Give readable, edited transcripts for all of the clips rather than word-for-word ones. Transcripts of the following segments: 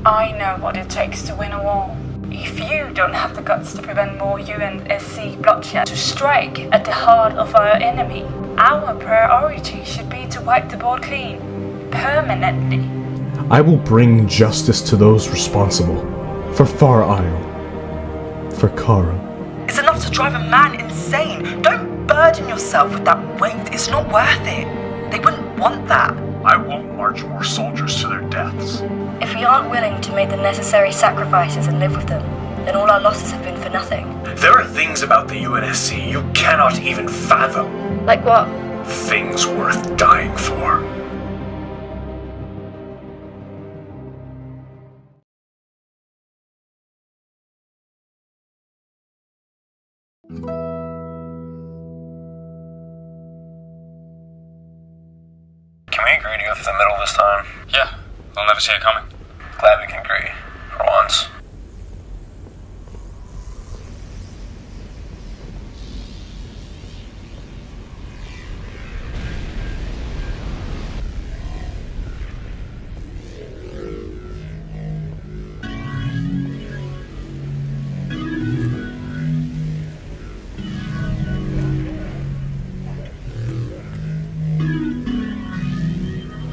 I know what it takes to win a war. If you don't have the guts to prevent more UNSC bloodshed, to strike at the heart of our enemy, our priority should be to wipe the board clean, permanently. I will bring justice to those responsible. For Far Isle. For Kara. It's enough to drive a man insane. Don't burden yourself with that weight. It's not worth it. They wouldn't want that. I won't march more soldiers to their deaths. If we aren't willing to make the necessary sacrifices and live with them, then all our losses have been for nothing. There are things about the UNSC you cannot even fathom. Like what? Things worth dying for. Can we agree to go through the middle this time? Yeah, they'll never see it coming. Glad we can agree. For once.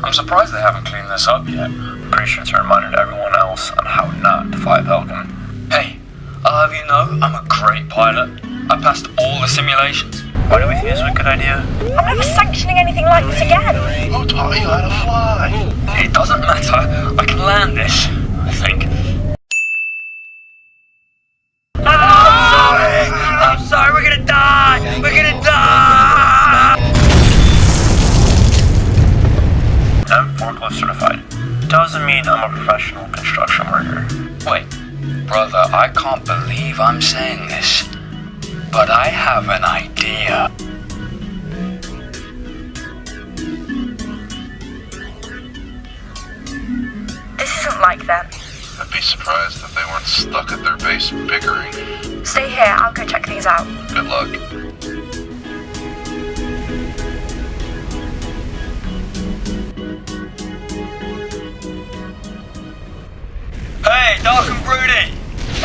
I'm surprised they haven't cleaned this up yet. Pretty sure it's a reminder to everyone else on how not to fly a Pelican. Hey, I'll have you know, I'm a great pilot. I passed all the simulations. Why do we think this is a good idea? I'm never sanctioning anything like this again. Who taught you how to fly? It doesn't matter. I can land this, I think. I'm sorry, we're gonna die! We're gonna die! I'm forklift certified. Doesn't mean I'm a professional construction worker. Wait, brother, I can't believe I'm saying this, but I have an idea. This isn't like them. I'd be surprised if they weren't stuck at their base bickering. Stay here, I'll go check things out. Good luck. Hey, Dark and Broody!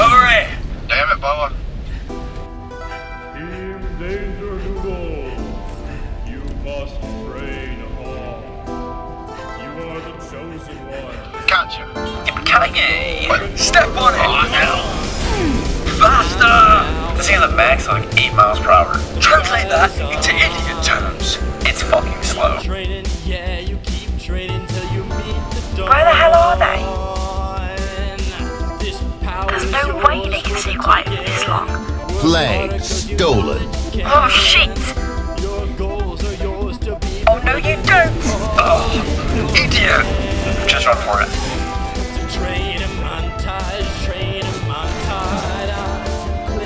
Over here! Damn it, Bubba. In danger, Noodle. You must train hard. You are the chosen one. Gotcha. Yippee-ki-yay! Step on it! Oh, hell. Faster! This thing has a max of like 8 miles per hour. Translate that into idiot terms. It's fucking slow. Training, yeah, you keep training till you meet the dawn. Where the hell are they? This power There's is no yours way they can stay quiet for this long. Flag stolen. Oh shit! Your goals are yours to be. Oh no you don't! Oh, idiot! Just run for it. Train a montage, train a montage.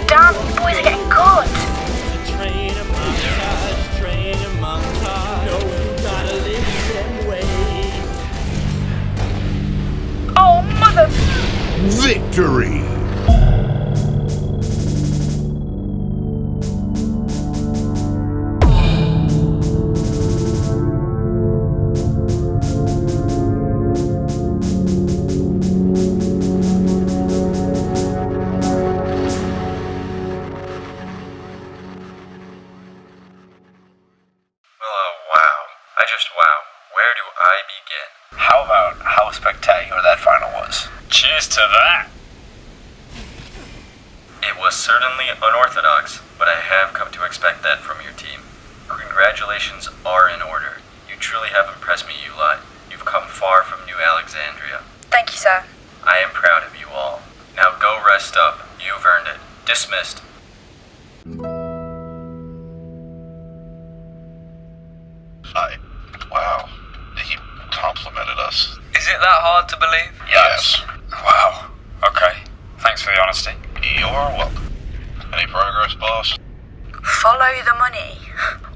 Damn, you boys are getting good! Train a montage, train a montage. No, you gotta live them way. Oh mother... Victory. Wow. Where do I begin? How about how spectacular that final was? Cheers to that! It was certainly unorthodox, but I have come to expect that from your team. Congratulations are in order. You truly have impressed me, Eli. You've come far from New Alexandria. Thank you, sir. I am proud of you all. Now go rest up. You've earned it. Dismissed. Wow. He complimented us. Is it that hard to believe? Yes. Wow. Okay. Thanks for the honesty. You're welcome. Any progress, boss? Follow the money.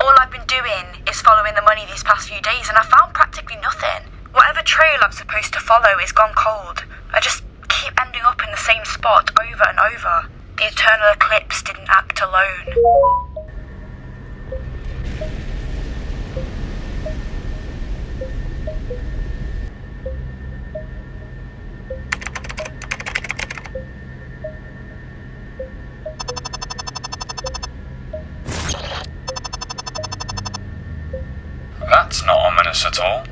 All I've been doing is following the money these past few days, and I found practically nothing. Whatever trail I'm supposed to follow is gone cold. I just keep ending up in the same spot over and over. The eternal eclipse didn't act alone. That's not ominous at all.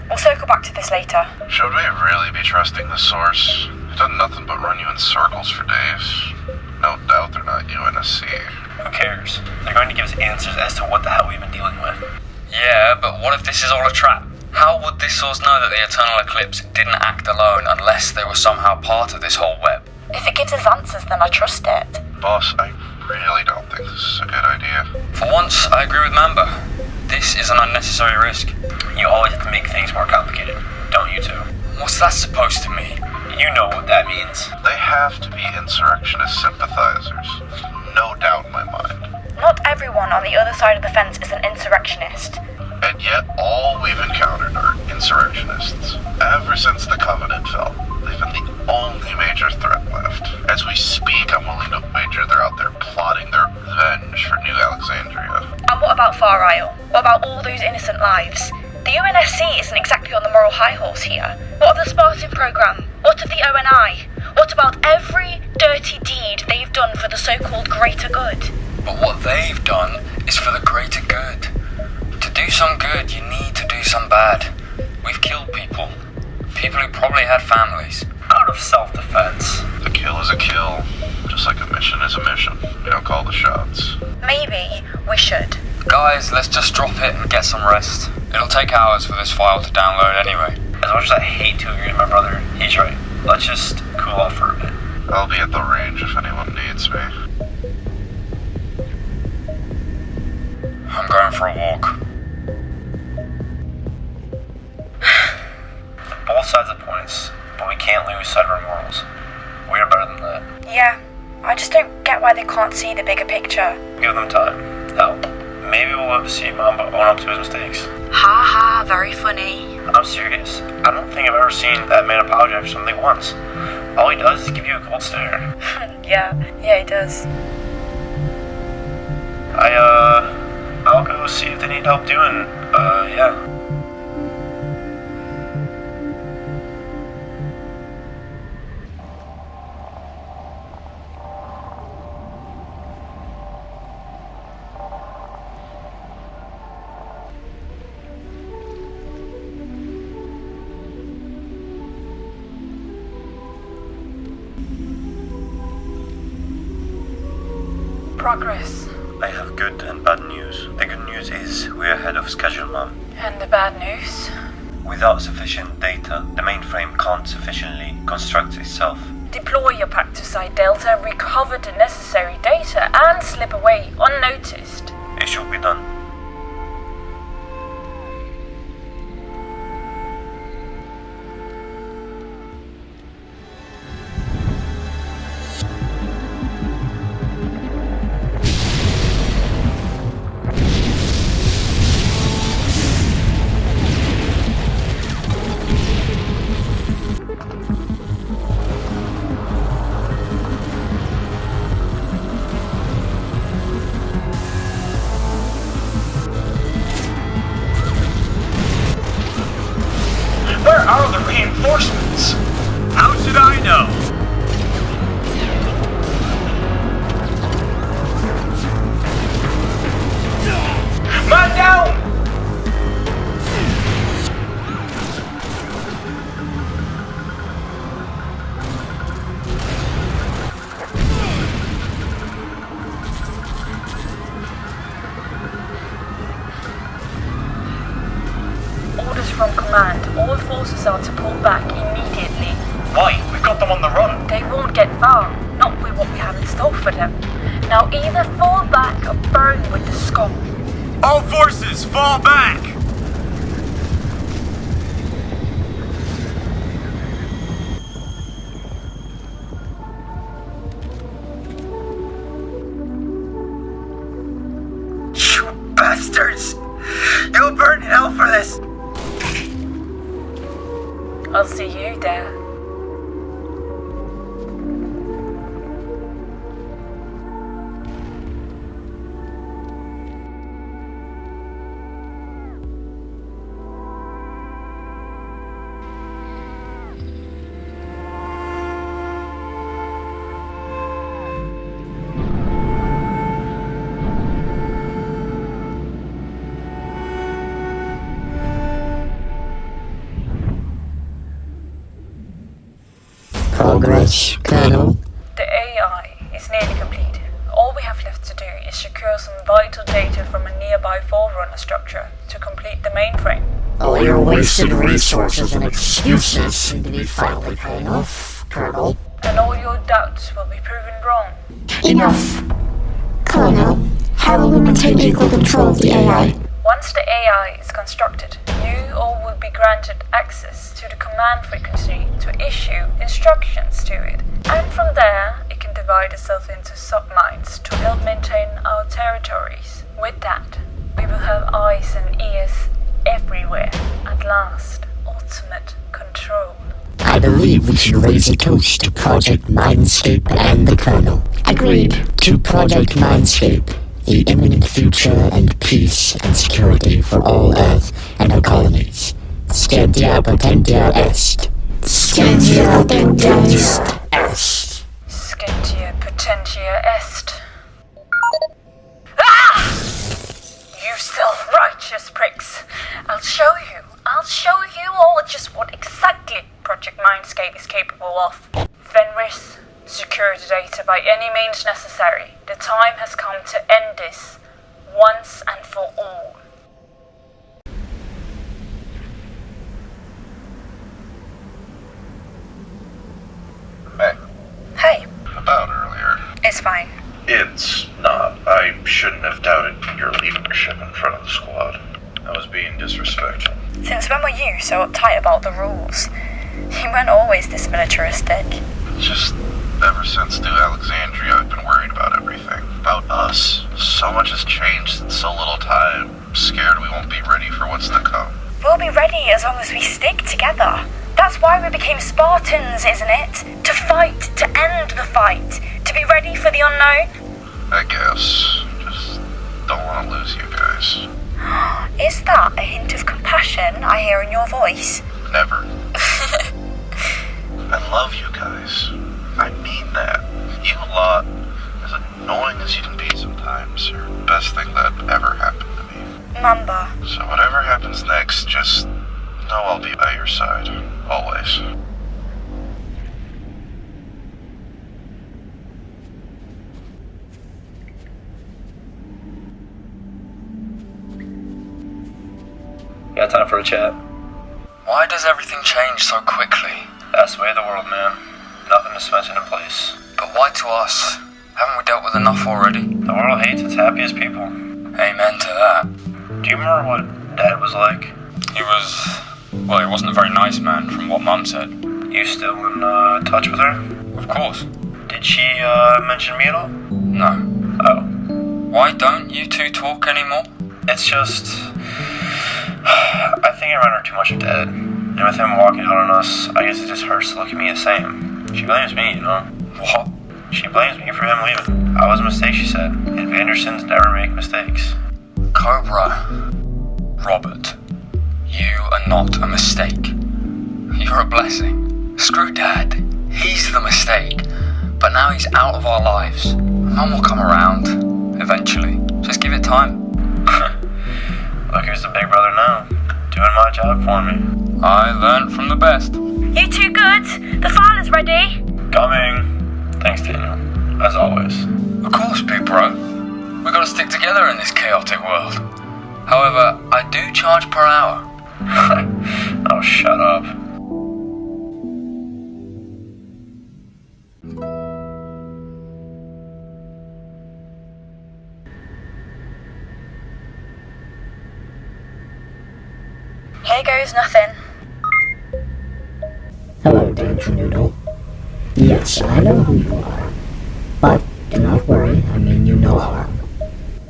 We'll circle back to this later. Should we really be trusting the source? It's done nothing but run you in circles for days. No doubt they're not UNSC. Who cares? They're going to give us answers as to what the hell we've been dealing with. Yeah, but what if this is all a trap? How would this source know that the Eternal Eclipse didn't act alone unless they were somehow part of this whole web? If it gives us answers, then I trust it. Boss, I really don't think this is a good idea. For once, I agree with Mamba. This is an unnecessary risk. You always have to make things more complicated, don't you two? What's that supposed to mean? You know what that means. They have to be insurrectionist sympathizers. No doubt in my mind. Not everyone on the other side of the fence is an insurrectionist. And yet all we've encountered are insurrectionists. Ever since the Covenant fell, they've been the only major threat left. As we speak, I'm willing to wager they're out there plotting their revenge for New Alexandria. And what about Far Isle? What about all those innocent lives? The UNSC isn't exactly on the moral high horse here. What of the Spartan program? What of the ONI? What about every dirty deed they've done for the so-called greater good? But what they've done is for the greater good. To do some good, you need to do some bad. We've killed people. People who probably had families. Out of self-defense. A kill is a kill, just like a mission is a mission. We don't call the shots. Maybe we should. Guys, let's just drop it and get some rest. It'll take hours for this file to download anyway. As much as I hate to agree with my brother, he's right. Let's just cool off for a bit. I'll be at the range if anyone needs me. I'm going for a walk. Both sides have points, but we can't lose sight of our morals. We're better than that. Yeah, I just don't get why they can't see the bigger picture. Give them time. Hell, maybe we'll live to see Mamba own up to his mistakes. Ha ha, very funny. I'm serious. I don't think I've ever seen that man apologize for something once. All he does is give you a cold stare. Yeah, he does. I'll go see if they need help doing, yeah. Progress. I have good and bad news. The good news is we're ahead of schedule, Mom. And the bad news? Without sufficient data, the mainframe can't sufficiently construct itself. Deploy your pack to Site Delta, recover the necessary data, and slip away unnoticed. It should be done. Where are the reinforcements? How should I know? Man down! Orders from command. All forces are to pull back immediately. Why? We've got them on the run. They won't get far, not with what we have in store for them. Now either fall back or burn with the scum. All forces, fall back! You bastards! You'll burn in hell for this! I'll see you there. have left to do is secure some vital data from a nearby Forerunner structure to complete the mainframe. All your wasted resources and excuses seem to be finally paying off, Colonel. And all your doubts will be proven wrong. Enough! Colonel, how will we maintain equal control of the AI? Once the AI is constructed, you all will be granted access to the command frequency to issue instructions to it. And from there, it can divide itself into subminds to help maintain our territories. With that, we will have eyes and ears everywhere. At last, ultimate control. I believe we should raise a toast to Project Mindscape and the Colonel. Agreed. To Project Mindscape, the imminent future and peace and security for all Earth and our colonies. Scantia potentia est. Scantia potentia est. Scantia potentia est. Ah! You self-righteous pricks. I'll show you all just what exactly Project Mindscape is capable of. Fenris, secure the data by any means necessary. The time has come to end this, once and for all. Hey. Hey, About earlier. it's fine. It's not. I shouldn't have doubted your leadership in front of the squad. I was being disrespectful. Since when were you so uptight about the rules? You weren't always this militaristic. Just ever since New Alexandria, I've been worried about everything. About us. So much has changed in so little time. I'm scared we won't be ready for what's to come. We'll be ready as long as we stick together. That's why we became Spartans, isn't it? To fight, to end the fight, to be ready for the unknown. I guess. Just don't want to lose you guys. Is that a hint of compassion I hear in your voice? Never. I love you guys. I mean that. You lot, as annoying as you can be sometimes, are the best thing that ever happened to me. Mamba. So whatever happens next, just know I'll be by your side. Always. Got time for a chat? Why does everything change so quickly? That's the way of the world, man. Nothing is cemented in place. But why to us? Haven't we dealt with enough already? The world hates its happiest people. Amen to that. Do you remember what Dad was like? He wasn't a very nice man, from what Mum said. You still in touch with her? Of course. Did she mention me at all? No. Oh. Why don't you two talk anymore? It's just... I think I remind her too much of Dad. And with him walking out on us, I guess it just hurts to look at me the same. She blames me, you know? What? She blames me for him leaving. I was a mistake, she said. And Andersons never make mistakes. Cobra. Robert. You are not a mistake. You're a blessing. Screw Dad. He's the mistake. But now he's out of our lives. Mum will come around. Eventually. Just give it time. Look who's the big brother now. Doing my job for me. I learned from the best. You two good? The file is ready. Coming. Thanks, Daniel. As always. Of course, big bro. We gotta stick together in this chaotic world. However, I do charge per hour. Oh, shut up. Here goes nothing. Hello, Danger Noodle. Yes, I know who you are. But do not worry, I mean you no harm.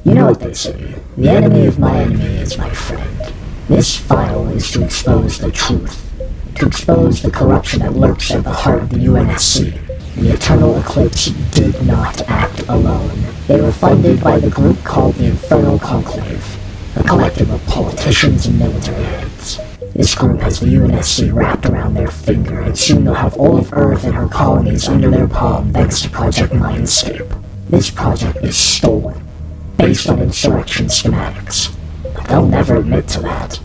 You know what they say, the enemy of my enemy is my friend. This file is to expose the truth, to expose the corruption that lurks at the heart of the UNSC. The Eternal Eclipse did not act alone. They were funded by the group called the Infernal Conclave, a collective of politicians and military heads. This group has the UNSC wrapped around their finger, and soon they'll have all of Earth and her colonies under their palm thanks to Project Mindscape. This project is stolen, based on insurrection schematics. But they'll never admit to that.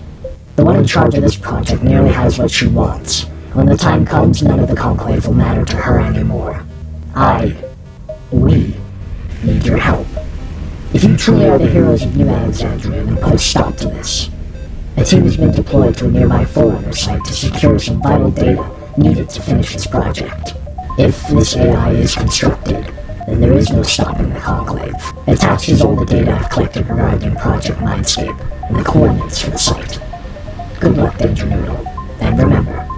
The one in charge of this project merely has what she wants. When the time comes, none of the Conclave will matter to her anymore. We need your help. If you truly are the heroes of New Alexandria, then put a stop to this. A team has been deployed to a nearby Forerunner site to secure some vital data needed to finish this project. If this AI is constructed, then there is no stopping the Conclave. It attaches all the data I've collected regarding Project Mindscape and the coordinates for the site. Good luck, Danger Noodle. And remember,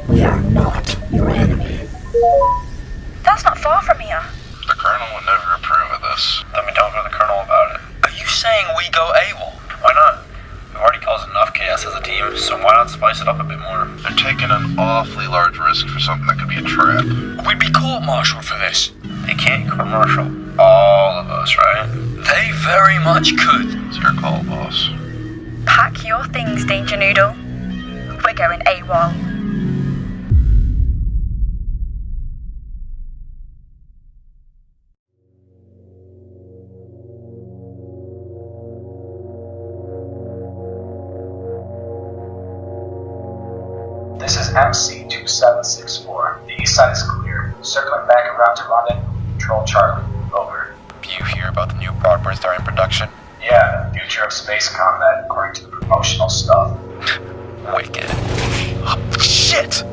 we are not your enemy. That's not far from here. The Colonel would never approve of this. Then we don't go to the Colonel about it. Are you saying we go AWOL? Why not? We've already caused enough chaos as a team, so why not spice it up a bit more? They're taking an awfully large risk for something that could be a trap. We'd be court-martialed for this. They can't commercial all of us, right? They very much could. It's your call, boss. Pack your things, Danger Noodle. We're going AWOL. This is MC2764. The east side is clear. Circling back around to London. Control Charlie. Over. Do you hear about the new broadbursts that are in production? Yeah, future of space combat according to the promotional stuff. Wicked. Oh, shit!